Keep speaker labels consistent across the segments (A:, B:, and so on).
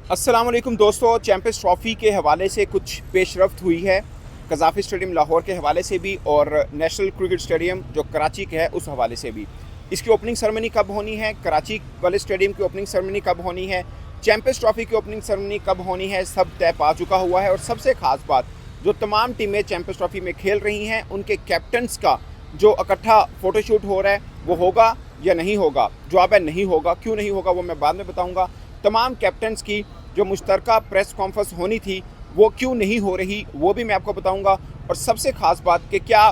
A: अस्सलाम वालेकुम दोस्तों, चैंपियंस ट्रॉफ़ी के हवाले से कुछ पेशरफ्त हुई है। कज़ाफ़ी स्टेडियम लाहौर के हवाले से भी और नेशनल क्रिकेट स्टेडियम जो कराची के है उस हवाले से भी। इसकी ओपनिंग सेरेमनी कब होनी है, कराची वाले स्टेडियम की ओपनिंग सेरेमनी कब होनी है, चैंपियंस ट्रॉफ़ी की ओपनिंग सेरेमनी कब होनी है, सब तय पा चुका हुआ है। और सबसे ख़ास बात, जो तमाम टीमें चैंपियंस ट्रॉफ़ी में खेल रही हैं उनके कैप्टन्स का जो इकट्ठा फ़ोटोशूट हो रहा है वो होगा या नहीं होगा। जवाब है नहीं होगा। क्यों नहीं होगा वो मैं बाद में बताऊँगा। तमाम कैप्टन्स की जो मुश्तरका प्रेस कॉन्फ्रेंस होनी थी वो क्यों नहीं हो रही वो भी मैं आपको बताऊंगा। और सबसे ख़ास बात कि क्या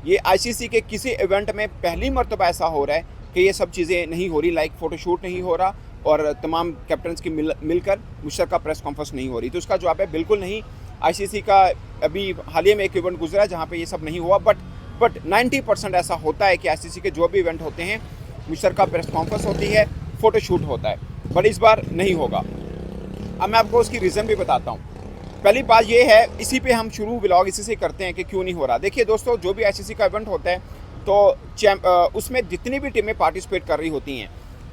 A: ये आईसीसी के किसी इवेंट में पहली मरतबा ऐसा हो रहा है कि ये सब चीज़ें नहीं हो रही, लाइक फ़ोटोशूट नहीं हो रहा और तमाम कैप्टन्स की मिलकर मुश्तरका प्रेस कॉन्फ्रेंस नहीं हो रही। तो उसका जवाब है बिल्कुल नहीं। आईसीसी का अभी हालिया में एक इवेंट गुजरा जहाँ पे ये सब नहीं हुआ, बट 90% ऐसा होता है कि आईसीसी के जो भी इवेंट होते हैं मुश्तरका प्रेस कॉन्फ्रेंस होती है, फ़ोटोशूट होता है, बट इस बार नहीं होगा। अब मैं आपको उसकी रीज़न भी बताता हूँ। पहली बात ये है, इसी पे हम शुरू व्लॉग इसी से करते हैं कि क्यों नहीं हो रहा। देखिए दोस्तों, जो भी आईसीसी का इवेंट होता है तो उसमें जितनी भी टीमें पार्टिसिपेट कर रही होती हैं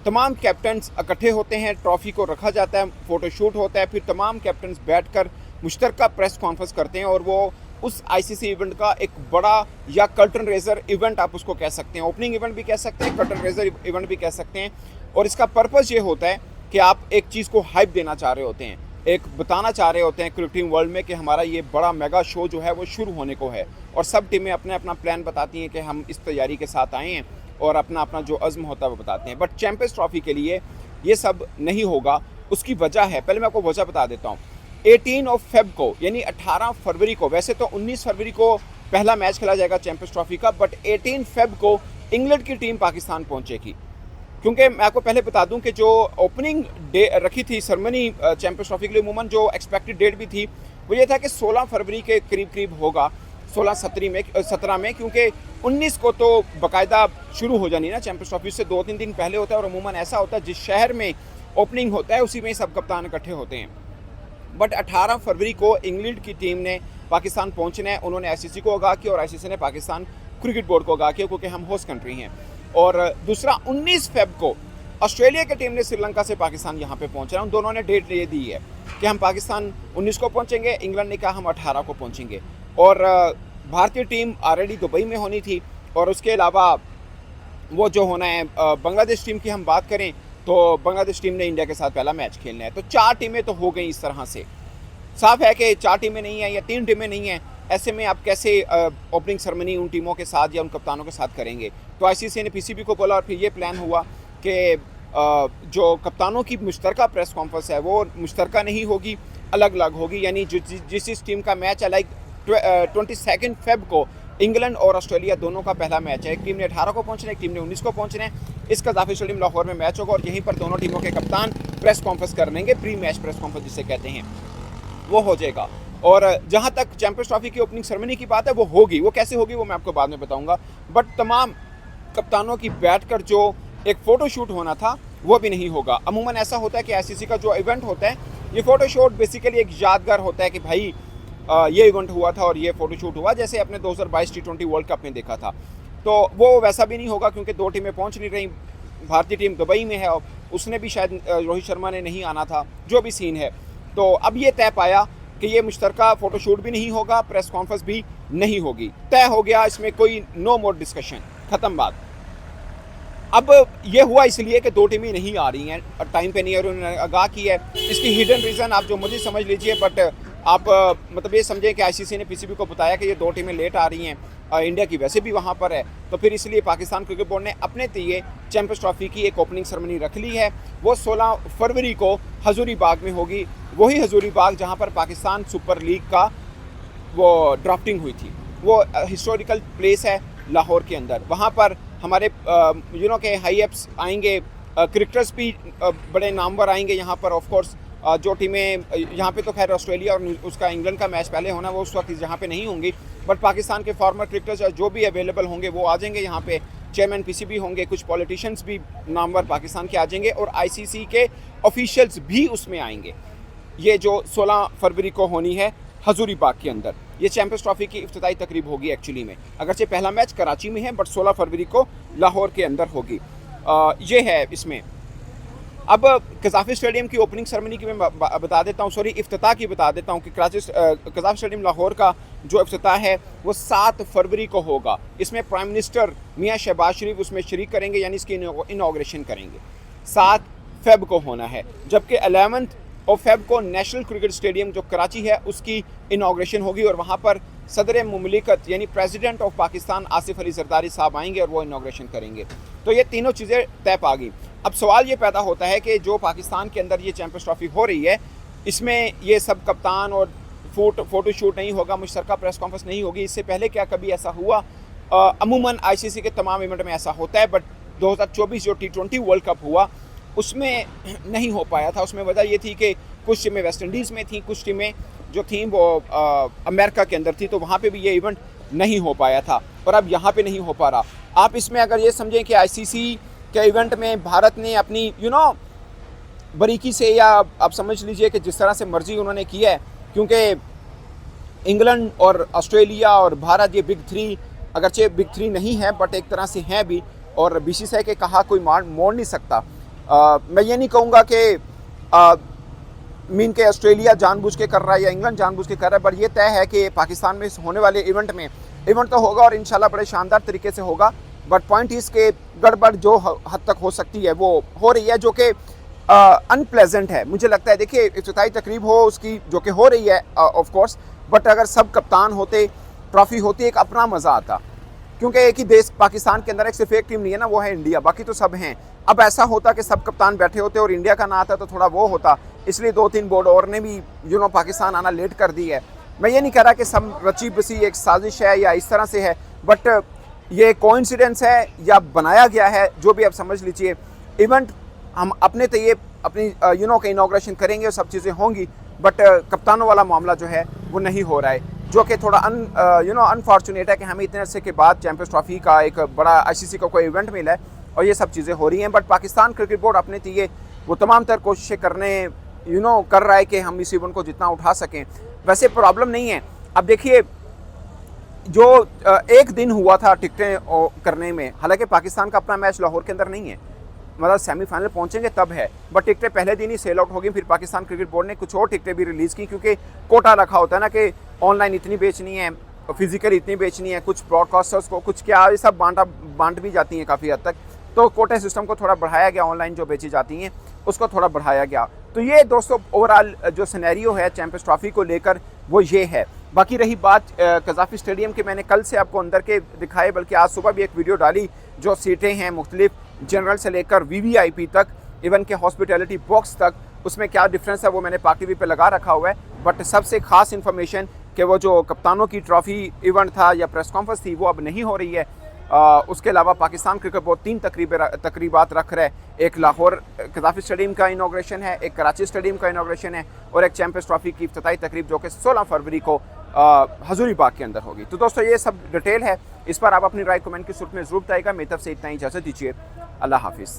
A: तमाम कैप्टन्स इकट्ठे होते हैं, ट्रॉफ़ी को रखा जाता है, फ़ोटोशूट होता है, फिर तमाम कैप्टन्स बैठकर मुश्तरका प्रेस कॉन्फ्रेंस करते हैं और वो उस आईसीसी इवेंट का एक बड़ा या कर्टन रेजर इवेंट आप उसको कह सकते हैं, ओपनिंग इवेंट भी कह सकते हैं, कर्टन रेजर इवेंट भी कह सकते हैं। और इसका पर्पज़ ये होता है कि आप एक चीज़ को हाइप देना चाह रहे होते हैं, एक बताना चाह रहे होते हैं क्रिकेटिंग वर्ल्ड में कि हमारा ये बड़ा मेगा शो जो है वो शुरू होने को है। और सब टीमें अपने अपना प्लान बताती हैं कि हम इस तैयारी के साथ आए हैं और अपना अपना जो अज़्म होता है वो बताते हैं। बट चैंपियंस ट्रॉफ़ी के लिए ये सब नहीं होगा। उसकी वजह है, पहले मैं आपको वजह बता देता हूँ। 18 फ़रवरी को यानी 18 फरवरी को, वैसे तो 19 फरवरी को पहला मैच खेला जाएगा चैंपियंस ट्रॉफ़ी का, बट 18 फ़रवरी को इंग्लैंड की टीम पाकिस्तान पहुँचेगी। क्योंकि मैं आपको पहले बता दूं कि जो ओपनिंग डे रखी थी सेरेमनी चैंपियंस ट्रॉफी के लिए, उमूमन जो एक्सपेक्टेड डेट भी थी वो ये था कि 16 फरवरी के करीब करीब होगा, 17 में, क्योंकि 19 को तो बाकायदा शुरू हो जानी ना चैंपियंस ट्रॉफी, से 2-3 दिन पहले होता है। और उमूमन ऐसा होता है जिस शहर में ओपनिंग होता है उसी में सब कप्तान इकट्ठे होते हैं। बट 18 फरवरी को इंग्लैंड की टीम ने पाकिस्तान पहुँचना है। उन्होंने आईसीसी को आगाह किया और आईसीसी ने पाकिस्तान क्रिकेट बोर्ड को आगाह किया, क्योंकि हम होस्ट कंट्री हैं। और दूसरा 19 फ़रवरी को ऑस्ट्रेलिया की टीम ने श्रीलंका से पाकिस्तान यहाँ पे पहुँच रहा है। उन दोनों ने डेट ये दी है कि हम पाकिस्तान 19 को पहुँचेंगे, इंग्लैंड ने कहा हम 18 को पहुँचेंगे। और भारतीय टीम ऑलरेडी दुबई में होनी थी। और उसके अलावा वो जो होना है, बांग्लादेश टीम की हम बात करें तो बांग्लादेश टीम ने इंडिया के साथ पहला मैच खेलना है। तो 4 टीमें तो हो गई। इस तरह से साफ है कि 4 टीमें नहीं हैं या 3 टीमें नहीं हैं। ऐसे में आप कैसे ओपनिंग सेरेमनी उन टीमों के साथ या उन कप्तानों के साथ करेंगे। तो आईसीसी ने पीसीबी को बोला और फिर ये प्लान हुआ कि जो कप्तानों की मुश्तरका प्रेस कॉन्फ्रेंस है वो मुश्तरका नहीं होगी, अलग अलग होगी। यानी जिस टीम का मैच है, लाइक 22 फ़रवरी को इंग्लैंड और ऑस्ट्रेलिया दोनों का पहला मैच है। एक टीम ने 18 को पहुँचना है, एक टीम ने 19 को पहुँचना है। इस कज़ाफ़ी स्टेडियम लाहौर में मैच होगा और यहीं पर दोनों टीमों के कप्तान प्रेस कॉन्फ्रेंस कर लेंगे, प्री मैच प्रेस कॉन्फ्रेंस जिसे कहते हैं, वो हो जाएगा। और जहाँ तक चैंपियंस ट्रॉफी की ओपनिंग सेरेमनी की बात है वो होगी। वो कैसे होगी वो मैं आपको बाद में बताऊंगा। बट तमाम कप्तानों की बैठकर जो एक फ़ोटो शूट होना था वो भी नहीं होगा। अमूमन ऐसा होता है कि आईसीसी का जो इवेंट होता है ये फ़ोटो शूट बेसिकली एक यादगार होता है कि भाई ये इवेंट हुआ था और ये फ़ोटो शूट हुआ, जैसे अपने 2022 T20 वर्ल्ड कप में देखा था। तो वो वैसा भी नहीं होगा क्योंकि 2 टीमें पहुँच नहीं रही। भारतीय टीम दुबई में है और उसने भी शायद रोहित शर्मा ने नहीं आना था, जो भी सीन है। तो अब ये तय पाया कि ये मुश्तरका फ़ोटोशूट भी नहीं होगा, प्रेस कॉन्फ्रेंस भी नहीं होगी। तय हो गया, इसमें कोई नो मोर डिस्कशन, ख़त्म बात। अब ये हुआ इसलिए कि 2 टीमें नहीं आ रही हैं, टाइम पे नहीं है और उन्होंने आगाह की है। इसकी हिडन रीज़न आप जो मुझे समझ लीजिए, बट आप मतलब ये समझें कि आईसीसी ने पीसीबी को बताया कि ये 2 टीमें लेट आ रही हैं, इंडिया की वैसे भी वहाँ पर है, तो फिर इसलिए पाकिस्तान क्रिकेट बोर्ड ने अपने लिए चैंपियंस ट्रॉफी की एक ओपनिंग सेरेमनी रख ली है। वो 16 फरवरी को हजूरी बाग में होगी, वही हजूरी बाग जहाँ पर पाकिस्तान सुपर लीग का वो ड्राफ्टिंग हुई थी। वो हिस्टोरिकल प्लेस है लाहौर के अंदर। वहाँ पर हमारे के हाई एप्स आएंगे, क्रिकेटर्स भी बड़े नामवर आएंगे यहाँ पर। ऑफ कोर्स जो टीमें यहाँ पे तो खैर ऑस्ट्रेलिया और उसका इंग्लैंड का मैच पहले होना, वो उस वक्त यहाँ पे नहीं होंगी, बट पाकिस्तान के फॉर्मर क्रिकेटर्स जो भी अवेलेबल होंगे वो आ जाएंगे यहाँ पे। चेयरमैन पीसीबी होंगे, कुछ पॉलिटिशियंस भी नामवर पाकिस्तान के आ जाएंगे और आईसीसी के ऑफिशियल्स भी उसमें आएंगे। ये जो 16 फरवरी को होनी है हजूरी बाग के अंदर, ये चैंपियंस ट्रॉफी की इफ्तिताई तकरीब होगी एक्चुअली में। अगरचे पहला मैच कराची में है बट 16 फरवरी को लाहौर के अंदर होगी। ये है इसमें। अब कज़ाफ़ी स्टेडियम की ओपनिंग सेरेमनी की मैं बता देता हूँ, सॉरी इफ्तिताह की बता देता हूँ कि कज़ाफ़ी स्टेडियम लाहौर का जो इफ्तिताह है वो 7 फरवरी को होगा। इसमें प्राइम मिनिस्टर मियां शहबाज शरीफ उसमें शरीक करेंगे, यानी इसकी इनाग्रेशन करेंगे। 7 फ़ेब को होना है, जबकि 11 फ़ेब को नेशनल क्रिकेट स्टेडियम जो कराची है उसकी इनाग्रेशन होगी और वहाँ पर सदर मुमलिकत यानी प्रेसिडेंट ऑफ पाकिस्तान आसिफ अली जरदारी साहब आएंगे और वो इनाग्रेशन करेंगे। तो ये तीनों चीज़ें तय पा गई। अब सवाल ये पैदा होता है कि जो पाकिस्तान के अंदर ये चैंपियंस ट्रॉफी हो रही है, इसमें ये सब कप्तान और फ़ोटो शूट नहीं होगा, मुश्तरका प्रेस कॉन्फ्रेंस नहीं होगी। इससे पहले क्या कभी ऐसा हुआ? अमूमन ICC के तमाम इवेंट में ऐसा होता है, बट 2024 जो T20 वर्ल्ड कप हुआ उसमें नहीं हो पाया था। उसमें वजह ये थी कि कुछ टीमें वेस्ट इंडीज़ में थी, कुछ टीमें जो थी वो अमेरिका के अंदर थी, तो वहाँ पे भी ये इवेंट नहीं हो पाया था और अब यहाँ पे नहीं हो पा रहा। आप इसमें अगर ये समझें कि ICC के इवेंट में भारत ने अपनी बारीकी से, या आप समझ लीजिए कि जिस तरह से मर्जी उन्होंने किया है, क्योंकि इंग्लैंड और ऑस्ट्रेलिया और भारत ये बिग 3 अगरचे बिग 3 नहीं है बट एक तरह से हैं भी, और BCCI के कहा कोई मोड़ नहीं सकता। मैं ये नहीं कहूँगा कि मीन के ऑस्ट्रेलिया जानबूझ के कर रहा है या इंग्लैंड जानबूझ के कर रहा है, बट ये तय है कि पाकिस्तान में होने वाले इवेंट तो होगा और इंशाल्लाह बड़े शानदार तरीके से होगा। बट पॉइंट इसके गड़बड़ जो हद तक हो सकती है वो हो रही है, जो कि अनप्लेजेंट है मुझे लगता है। देखिए, इफ्तिताई तकरीब हो उसकी जो कि हो रही है ऑफ कोर्स, बट अगर सब कप्तान होते, ट्रॉफी होती, एक अपना मज़ा आता, क्योंकि एक ही देश पाकिस्तान के अंदर एक सिर्फ एक टीम नहीं है ना, वो है इंडिया, बाकी तो सब हैं। अब ऐसा होता कि सब कप्तान बैठे होते और इंडिया का ना आता तो थोड़ा वो होता, इसलिए 2-3 बोर्ड और ने भी पाकिस्तान आना लेट कर दी है। मैं ये नहीं कह रहा कि सब रची बसी एक साजिश है या इस तरह से है, बट ये कोइंसिडेंस है या बनाया गया है, जो भी आप समझ लीजिए। इवेंट हम अपने तय अपनी के इनाग्रेशन करेंगे और सब चीज़ें होंगी, बट कप्तानों वाला मामला जो है वो नहीं हो रहा है, जो कि थोड़ा अनफॉर्चुनेट है कि हमें इतने अरसे के बाद चैंपियंस ट्रॉफी का एक बड़ा ICC का कोई इवेंट मिला है और ये सब चीज़ें हो रही हैं। बट पाकिस्तान क्रिकेट बोर्ड अपने तय वो तमाम तर कोशिशें कर रहा है कि हम इस इवेंट को जितना उठा सकें। वैसे प्रॉब्लम नहीं है। अब देखिए, जो एक दिन हुआ था टिकटें करने में, हालांकि पाकिस्तान का अपना मैच लाहौर के अंदर नहीं है, मतलब सेमीफाइनल पहुंचेंगे तब है, बट टिकटें पहले दिन ही सेल आउट हो गई। फिर पाकिस्तान क्रिकेट बोर्ड ने कुछ और टिकटें भी रिलीज़ की, क्योंकि कोटा रखा होता है ना कि ऑनलाइन इतनी बेचनी है, फिजिकल इतनी बेचनी है, कुछ ब्रॉडकास्टर्स को कुछ क्या, ये सब बांट भी जाती हैं काफ़ी हद तक। तो कोटा सिस्टम को थोड़ा बढ़ाया गया, ऑनलाइन जो बेची जाती हैं उसको थोड़ा बढ़ाया गया। तो ये दोस्तों ओवरऑल जो सिनेरियो है चैंपियंस ट्रॉफी को लेकर वो ये है। बाकी रही बात कज़ाफ़ी स्टेडियम के, मैंने कल से आपको अंदर के दिखाए, बल्कि आज सुबह भी एक वीडियो डाली, जो सीटें हैं मुख्तलिफ जनरल से लेकर VVIP तक, इवन के हॉस्पिटैलिटी बॉक्स तक, उसमें क्या डिफरेंस है वो मैंने पाक TV पे लगा रखा हुआ है। बट सबसे ख़ास इन्फॉर्मेशन कि वो जो कप्तानों की ट्रॉफ़ी इवेंट था या प्रेस कॉन्फ्रेंस थी वो अब नहीं हो रही है। उसके अलावा पाकिस्तान क्रिकेट बोर्ड 3 तकरीबात रख रहा है। एक लाहौर कज़ाफ़ी स्टेडियम का इनाग्रेशन है, एक कराची स्टेडियम का इनाग्रेशन है और एक चैंपियंस ट्रॉफी की इफ्तिताई तकरीब जो कि 16 फरवरी को हजूरी बाग के अंदर होगी। तो दोस्तों ये सब डिटेल है, इस पर आप अपनी राय कमेंट की सूरत में ज़रूर बताइएगा। मेरी तरफ से इतना ही, इजाज़त दीजिए, अल्लाह हाफिज़।